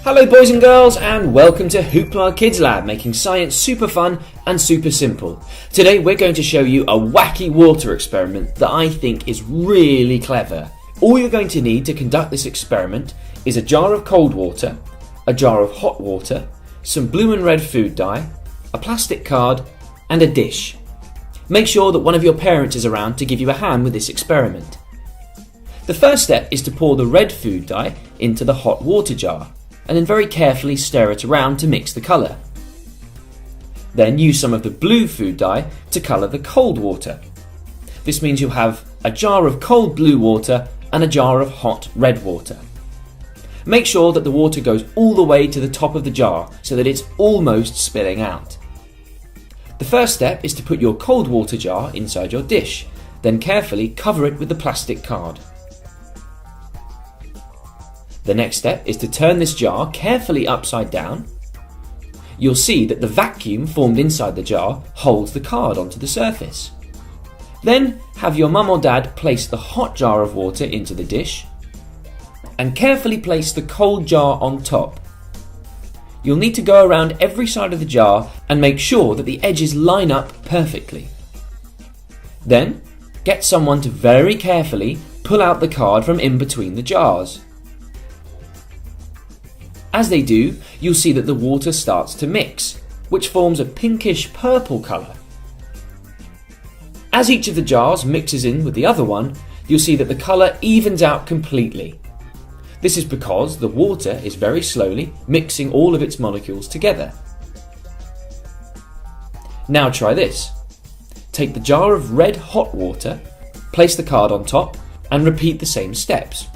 Hello boys and girls, and welcome to hooplakidz Lab, making science super fun and super simple. Today we're going to show you a wacky water experiment that I think is really clever. All you're going to need to conduct this experiment is a jar of cold water, a jar of hot water, some blue and red food dye, a plastic card and a dish. Make sure that one of your parents is around to give you a hand with this experiment. The first step is to pour the red food dye into the hot water jar, and then very carefully stir it around to mix the colour. Then use some of the blue food dye to colour the cold water. This means you'll have a jar of cold blue water and a jar of hot red water. Make sure that the water goes all the way to the top of the jar so that it's almost spilling out. The first step is to put your cold water jar inside your dish, then carefully cover it with the plastic card. The next step is to turn this jar carefully upside down. You'll see that the vacuum formed inside the jar holds the card onto the surface. Then have your mum or dad place the hot jar of water into the dish and carefully place the cold jar on top. You'll need to go around every side of the jar and make sure that the edges line up perfectly. Then get someone to very carefully pull out the card from in between the jars. As they do, you'll see that the water starts to mix, which forms a pinkish purple colour. As each of the jars mixes in with the other one, you'll see that the colour evens out completely. This is because the water is very slowly mixing all of its molecules together. Now try this. Take the jar of red hot water, place the card on top, and repeat the same steps.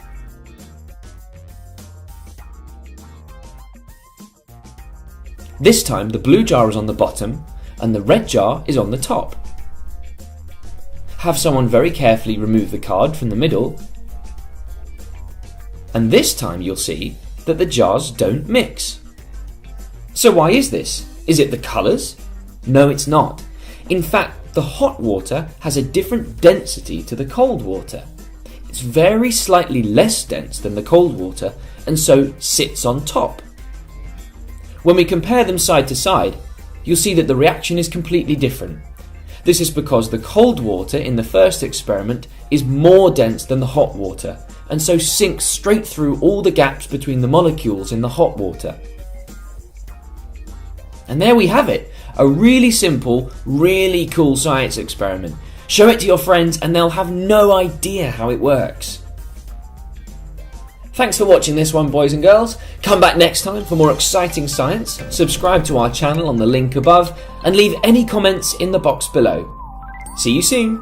This time the blue jar is on the bottom and the red jar is on the top. Have someone very carefully remove the card from the middle, and this time you'll see that the jars don't mix. So why is this? Is it the colours? No, it's not. In fact, the hot water has a different density to the cold water. It's very slightly less dense than the cold water and so sits on top. When we compare them side to side, you'll see that the reaction is completely different. This is because the cold water in the first experiment is more dense than the hot water, and so sinks straight through all the gaps between the molecules in the hot water. And there we have it, a really simple, really cool science experiment. Show it to your friends and they'll have no idea how it works. Thanks for watching this one, boys and girls. Come back next time for more exciting science. Subscribe to our channel on the link above and leave any comments in the box below. See you soon.